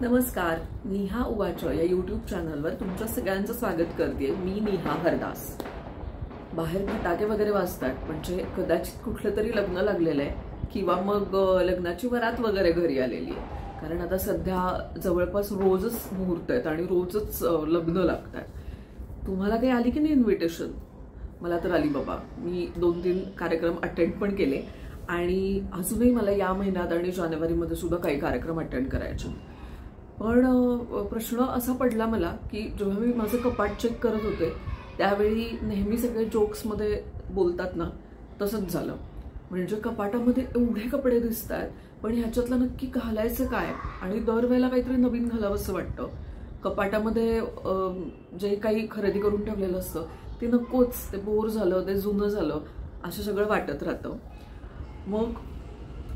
नमस्कार, निहा उवाच या यूट्यूब चॅनलवर तुमच्या सगळ्यांचं स्वागत करते। मी निहा हरदास। बाहेर फटाके वगैरे वाजतात, म्हणजे कदाचित कुठलं तरी लग्न लागलेलं आहे किंवा मग लग्नाची वरात वगैरे घरी आलेली आहे। कारण आता सध्या जवळपास रोजच मुहूर्त आहेत आणि रोजच लग्न लागतात। तुम्हाला काही आली की नाही इन्व्हिटेशन? मला तर आली बाबा। मी 2-3 कार्यक्रम अटेंड पण केले आणि अजूनही मला या महिन्यात आणि जानेवारीमध्ये सुद्धा काही कार्यक्रम अटेंड करायचे। पण प्रश्न असा पडला मला की जेव्हा मी माझं कपाट चेक करत होते त्यावेळी नेहमी सगळे जोक्समध्ये बोलतात ना, तसंच झालं। म्हणजे कपाटामध्ये एवढे कपडे दिसतात, पण ह्याच्यातलं नक्की घालायचं काय? आणि दरवेळेला काहीतरी नवीन घालावंसं वाटतं। कपाटामध्ये जे काही खरेदी करून ठेवलेलं असतं ते नकोच, ते बोर झालं, ते जुनं झालं, असं सगळं वाटत राहतं। मग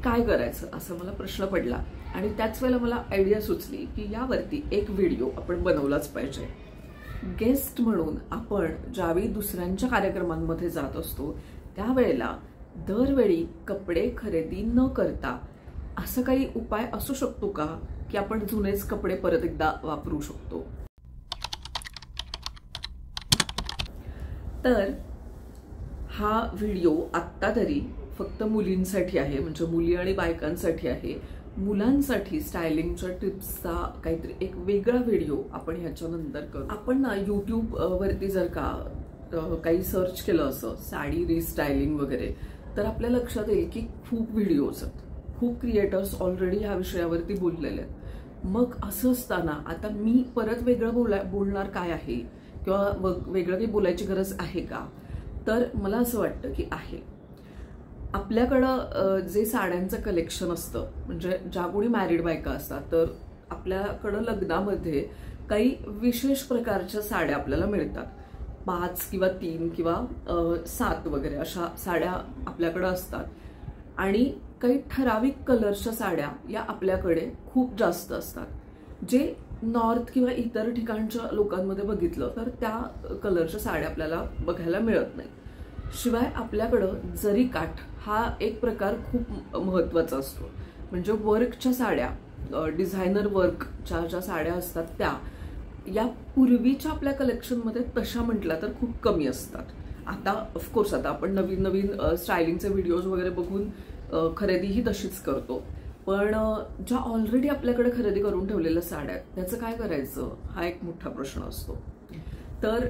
काय करायचं असं मला प्रश्न पडला आणि त्याच वेळेला मला आयडिया सुचली की यावरती एक व्हिडिओ आपण बनवलाच पाहिजे। गेस्ट म्हणून आपण ज्यावेळी दुसऱ्यांच्या कार्यक्रमांमध्ये जात असतो त्यावेळेला दरवेळी कपडे खरेदी न करता असं काही उपाय असू शकतो का की आपण जुनेच कपडे परत एकदा वापरू शकतो? तर हा व्हिडिओ आत्ता तरी फक्त मुलींसाठी आहे, म्हणजे मुली आणि बायकांसाठी आहे। मुलांसाठी स्टायलिंगच्या टिप्सचा काहीतरी एक वेगळा व्हिडिओ आपण ह्याच्यानंतर करू। आपण ना यूट्यूब वरती जर का काही सर्च केलं असं साडी रिस्टायलिंग वगैरे, तर आपल्या लक्षात येईल की खूप व्हिडिओज आहेत, खूप क्रिएटर्स ऑलरेडी ह्या विषयावरती बोललेले आहेत। मग असं असताना आता मी परत वेगळं बोलणार काय आहे किंवा वेगळं काही बोलायची गरज आहे का? तर मला असं वाटतं की आहे। आपल्याकडं जे साड्यांचं कलेक्शन असतं, म्हणजे ज्या कोणी मॅरिड बायका असतात तर आपल्याकडं लग्नामध्ये काही विशेष प्रकारच्या साड्या आपल्याला मिळतात। 5 किंवा 3 किंवा 7 वगैरे अशा साड्या आपल्याकडं असतात आणि काही ठराविक कलरच्या साड्या या आपल्याकडे खूप जास्त असतात। जे नॉर्थ किंवा इतर ठिकाणच्या लोकांमध्ये बघितलं तर त्या कलरच्या साड्या आपल्याला बघायला मिळत नाही। शिवाय आपल्याकडं जरी काठ हा एक प्रकार खूप महत्त्वाचा असतो, म्हणजे वर्कच्या साड्या, डिझायनर वर्कच्या ज्या साड्या असतात त्या या पूर्वीच्या आपल्या कलेक्शनमध्ये तशा म्हटल्या तर खूप कमी असतात। आता ऑफकोर्स आता आपण नवीन नवीन स्टायलिंगचे व्हिडिओज वगैरे बघून खरेदीही तशीच करतो, पण ज्या ऑलरेडी आपल्याकडे खरेदी करून ठेवलेल्या साड्या आहेत त्याचं काय करायचं हा एक मोठा प्रश्न असतो। तर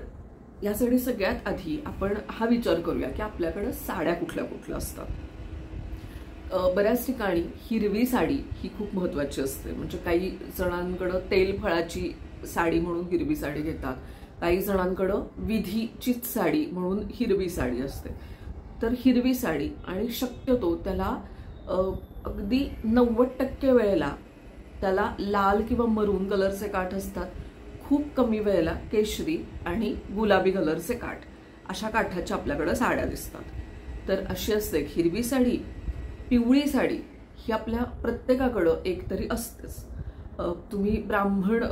यासाठी सगळ्यात आधी आपण हा विचार करूया की आपल्याकडे साड्या कुठल्या कुठल्या असतात। बऱ्याच ठिकाणी हिरवी साडी ही खूप महत्त्वाची असते, म्हणजे काही जणांकडे तेल फळाची साडी म्हणून हिरवी साडी घेतात, काही जणांकडे विधीचीच साडी म्हणून हिरवी साडी असते। तर हिरवी साडी, आणि शक्यतो त्याला अगदी 90% वेळेला त्याला लाल किंवा मरून कलरचे काठ असतात, खूप कमी वेळेला केशरी आणि गुलाबी कलरचे काठ अशा काठाच्या आपल्याकडे साड्या दिसतात। तर अशी असते हिरवी साडी, पिवळी साडी ही आपल्या प्रत्येकाकडं एक तरी असतेच। तुम्ही ब्राह्मण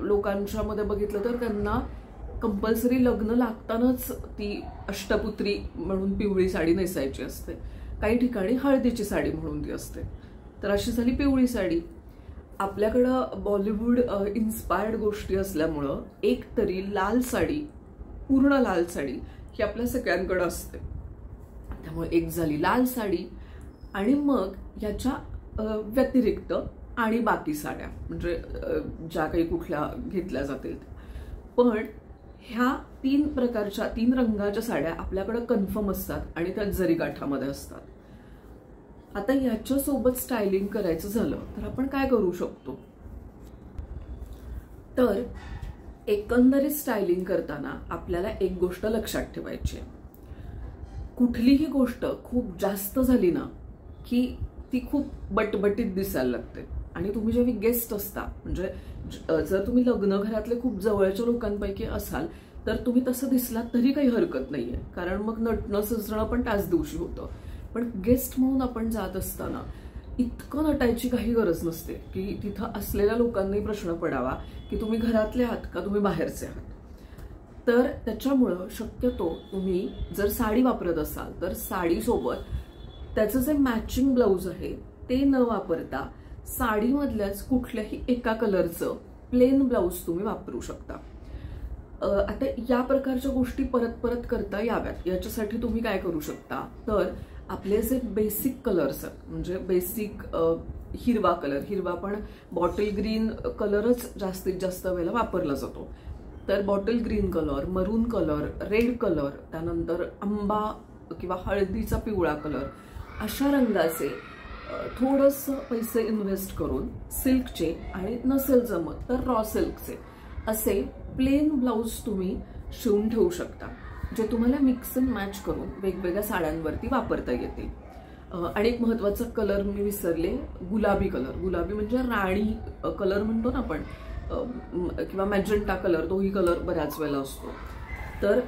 लोकांच्या मध्ये बघितलं तर त्यांना कंपल्सरी लग्न लागतानाच ती अष्टपुत्री म्हणून पिवळी साडी नेसायची असते, काही ठिकाणी हळदीची साडी म्हणून ती असते। तर अशी झाली पिवळी साडी। आपल्याकडं बॉलिवूड इन्स्पायर्ड गोष्टी असल्यामुळं एक तरी लाल साडी, पूर्ण लाल साडी ही आपल्या सगळ्यांकडे असते, त्यामुळे एक झाली लाल साडी। आणि मग याच्या व्यतिरिक्त आणि बाकी साड्या, म्हणजे ज्या काही कुठल्या घेतल्या जातील, पण ह्या 3 प्रकारच्या 3 रंगाच्या साड्या आपल्याकडे कन्फर्म असतात आणि त्या जरी काठामध्ये असतात। आता याच्यासोबत स्टायलिंग करायचं झालं तर आपण काय करू शकतो? तर एकंदरीत स्टायलिंग करताना आपल्याला एक गोष्ट लक्षात ठेवायची आहे, कुठलीही गोष्ट खूप जास्त झाली ना की ती खूप बटबटीत दिसायला लागते। आणि तुम्ही जेव्हा गेस्ट असता, म्हणजे जर तुम्ही लग्न घरातले खूप जवळच्या लोकांपैकी असाल तर तुम्ही तसं दिसलात तरी काही हरकत नाहीये, कारण मग नटणं सजणं पण त्याच दिवशी होतं। पण गेस्ट म्हणून आपण जात असताना इतकं नटायची काही गरज नसते की तिथं असलेल्या लोकांनाही प्रश्न पडावा की तुम्ही घरातले आहात का तुम्ही बाहेरचे आहात। तर त्याच्यामुळं शक्यतो तुम्ही जर साडी वापरत असाल तर साडीसोबत त्याचं जे मॅचिंग ब्लाऊज आहे ते न वापरता साडीमधल्याच कुठल्याही एका कलरचं प्लेन ब्लाऊज तुम्ही वापरू शकता. आता या प्रकारच्या गोष्टी परत परत करता याव्यात याच्यासाठी तुम्ही काय करू शकता, तर आपले जे बेसिक कलर्स आहेत, म्हणजे बेसिक हिरवा कलर, हिरवा पण बॉटल ग्रीन कलरच जास्तीत जास्त वेळेला वापरला जातो. तर बॉटल ग्रीन कलर, मरून कलर, रेड कलर, त्यानंतर आंबा किंवा हळदीचा पिवळा कलर, अशा रंगाचे थोडंसं पैसे इन्व्हेस्ट करून सिल्कचे आणि नसेल जमत तर रॉ सिल्कचे असे प्लेन ब्लाऊज तुम्ही शिवून ठेवू शकता, जे तुम्हाला मिक्स अँड मॅच करून वेगवेगळ्या साड्यांवरती वापरता येतील. आणि एक महत्त्वाचा कलर मी विसरले, गुलाबी कलर. गुलाबी म्हणजे राणी कलर म्हणतो ना आपण, किंवा मॅजेंटा कलर, तोही कलर बऱ्याच वेळेला असतो. तर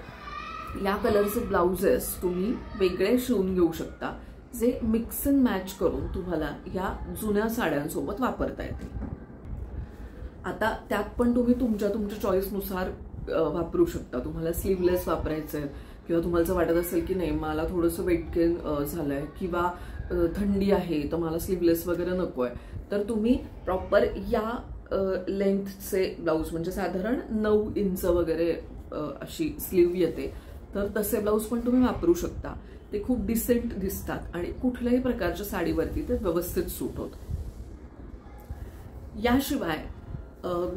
या कलरचे ब्लाउजेस तुम्ही वेगळे शिवून घेऊ शकता, जे मिक्स अँड मॅच करून तुम्हाला या जुन्या साड्यांसोबत वापरता येतील. आता त्यात पण तुम्ही तुमच्या चॉईसनुसार वापरू शकता. तुम्हाला स्लीवलेस वापरायचंय किंवा तुम्हाला वाटत असेल की नाही मला थोडंसं वेट गेन झालंय किंवा थंडी आहे तर मला स्लीवलेस वगैरे नकोय, तर तुम्ही प्रॉपर या लेंथचे ब्लाऊज, म्हणजे साधारण 9 इंच वगैरे अशी स्लीव येते, तर तसे ब्लाऊज पण तुम्ही वापरू शकता. ते खूप डिसेंट दिसतात आणि कुठल्याही प्रकारच्या साडीवरती ते व्यवस्थित सूट होतं. याशिवाय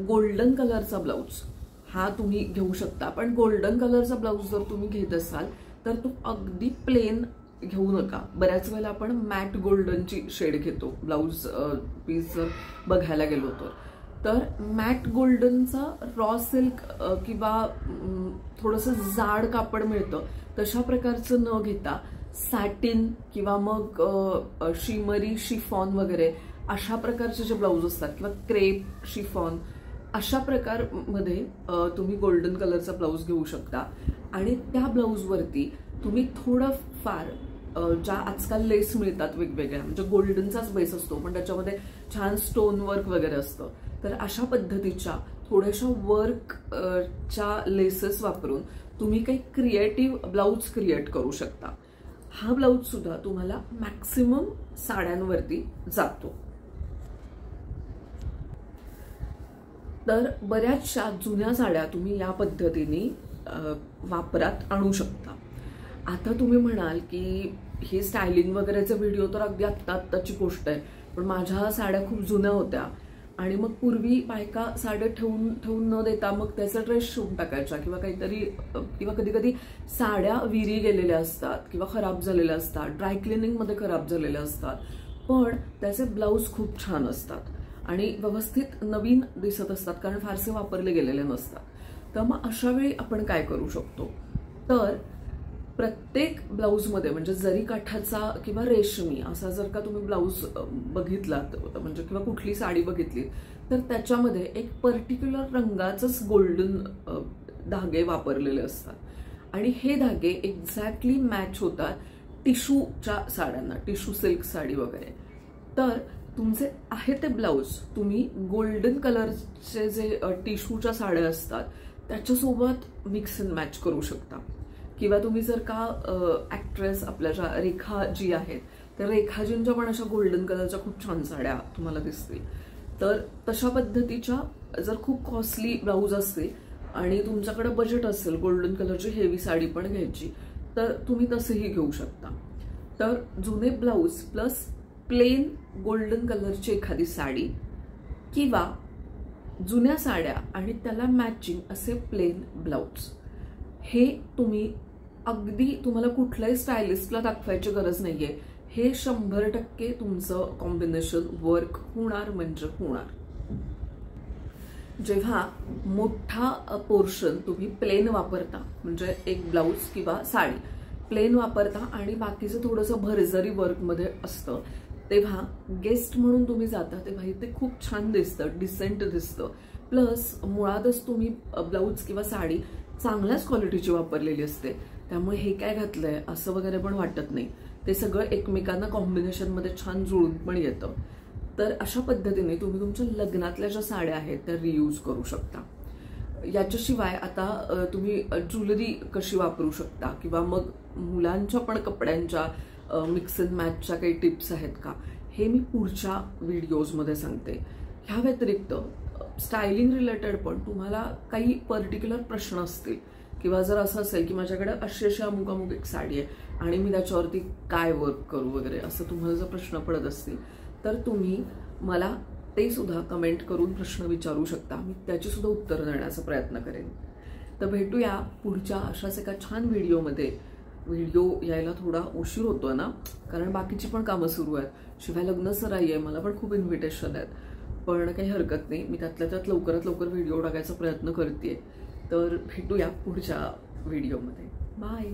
गोल्डन कलरचा ब्लाऊज हा तुम्ही घेऊ शकता, पण गोल्डन कलरचा ब्लाऊज जर तुम्ही घेत असाल तर तो अगदी प्लेन घेऊ नका. बऱ्याच वेळेला आपण मॅट गोल्डनची शेड घेतो ब्लाऊज पीस जर बघायला गेलो तर मॅट गोल्डनचा रॉ सिल्क किंवा थोडंसं जाड कापड मिळतं तशा प्रकारचं न घेता सॅटिन किंवा मग शिमरी शिफॉन वगैरे अशा प्रकारचे जे ब्लाऊज असतात किंवा क्रेप शिफॉन अशा प्रकारमध्ये तुम्ही गोल्डन कलरचा ब्लाऊज घेऊ शकता. आणि त्या ब्लाऊजवरती तुम्ही थोडंफार ज्या आजकाल लेस मिळतात वेगवेगळ्या, म्हणजे गोल्डनचाच बेस असतो पण त्याच्यामध्ये छान स्टोन वर्क वगैरे असतं, तर अशा पद्धतीच्या थोड्याशा वर्कच्या लेसेस वापरून तुम्ही काही क्रिएटिव्ह ब्लाऊज क्रिएट करू शकता. हा ब्लाऊज सुद्धा तुम्हाला मॅक्सिमम साड्यांवरती जातो. तर बऱ्याचशा जुन्या साड्या तुम्ही या पद्धतीने वापरात आणू शकता. आता तुम्ही म्हणाल की हे स्टायलिंग वगैरेचे व्हिडिओ तर अगदी आत्ताची गोष्ट आहे, पण माझ्या साड्या खूप जुन्या होत्या आणि मग पूर्वी बायका साड्या ठेवून न देता मग त्याचा ड्रेस शिवून टाकायच्या किंवा काहीतरी, किंवा कधी कधी साड्या विरी गेलेल्या असतात किंवा खराब झालेल्या असतात, ड्राय क्लिनिंगमध्ये खराब झालेल्या असतात, पण त्याचे ब्लाऊज खूप छान असतात आणि व्यवस्थित नवीन दिसत असतात कारण फारसे वापरले गेलेले नसतात. तर मग अशा वेळी आपण काय करू शकतो, तर प्रत्येक ब्लाऊजमध्ये म्हणजे जरी काठाचा किंवा रेशमी असा जर का तुम्ही ब्लाऊज बघितलात, म्हणजे किंवा कुठली साडी बघितली, तर त्याच्यामध्ये एक पर्टिक्युलर रंगाचंच गोल्डन धागे वापरलेले असतात आणि हे धागे एक्झॅक्टली मॅच होतात टिश्यूच्या साड्यांना, टिश्यू सिल्क साडी वगैरे. तर तुमचे आहे ते ब्लाऊज तुम्ही गोल्डन कलरचे जे टिश्यूच्या साड्या असतात त्याच्यासोबत मिक्स अँड मॅच करू शकता. किंवा तुम्ही जर का ऍक्ट्रेस आपल्या ज्या रेखा जी आहेत तर रेखाजींच्या पण अशा गोल्डन कलरच्या खूप छान साड्या तुम्हाला दिसतील, तर तशा पद्धतीच्या जर खूप कॉस्टली ब्लाऊज असतील आणि तुमच्याकडे बजेट असेल गोल्डन कलरची हेवी साडी पण घ्यायची, तर तुम्ही तसेही घेऊ शकता. तर जुने ब्लाऊज प्लस प्लेन गोल्डन कलरची एखादी साडी किंवा जुन्या साड्या आणि त्याला मॅचिंग असे प्लेन ब्लाऊज, हे तुम्ही अगदी तुम्हाला कुठल्याही स्टायलिस्टला दाखवायची गरज नाहीये, हे 100% तुमचं कॉम्बिनेशन वर्क होणार म्हणजे होणार. जेव्हा मोठा पोर्शन तुम्ही प्लेन वापरता, म्हणजे एक ब्लाऊज किंवा साडी प्लेन वापरता आणि बाकीचं थोडंसं भरजरी वर्कमध्ये असतं, तेव्हा गेस्ट म्हणून तुम्ही जाता तेव्हा ते खूप छान दिसतं, डिसेंट दिसतं. प्लस मुळातच तुम्ही ब्लाऊज किंवा साडी चांगल्याच क्वालिटीची वापरलेली असते, त्यामुळे हे काय घातलंय असं वगैरे पण वाटत नाही. ते सगळं एकमेकांना कॉम्बिनेशनमध्ये छान जुळून पण येतं. तर अशा पद्धतीने तुम्ही तुमच्या लग्नातल्या ज्या साड्या आहेत त्या रियूज करू शकता. याच्याशिवाय आता तुम्ही ज्वेलरी कशी वापरू शकता किंवा मग मुलांच्या पण कपड्यांच्या मिक्स अँड मॅचच्या काही टिप्स आहेत का, हे मी पुढच्या व्हिडिओजमध्ये सांगते. ह्या व्यतिरिक्त स्टायलिंग रिलेटेड पण तुम्हाला काही पर्टिक्युलर प्रश्न असतील किंवा जर असं असेल की माझ्याकडे अशी अमुक अमुक एक साडी आहे आणि मी त्याच्यावरती काय वर्क करू वगैरे असं तुम्हाला जर प्रश्न पडत असतील तर तुम्ही मला ते सुद्धा कमेंट करून प्रश्न विचारू शकता. मी त्याची सुद्धा उत्तर देण्याचा प्रयत्न करेन. तर भेटूया पुढच्या अशाच एका छान व्हिडिओमध्ये. व्हिडिओ यायला थोडा उशीर होतोय ना, कारण बाकीची पण कामं सुरू आहेत. शिवाय लग्न सराई आहे, मला पण खूप इन्व्हिटेशन आहेत. पण काही हरकत नाही, मी त्यातल्या त्यात लवकरात लवकर व्हिडिओ टाकायचा प्रयत्न करते. तर भेटूया पुढच्या व्हिडिओमध्ये. बाय.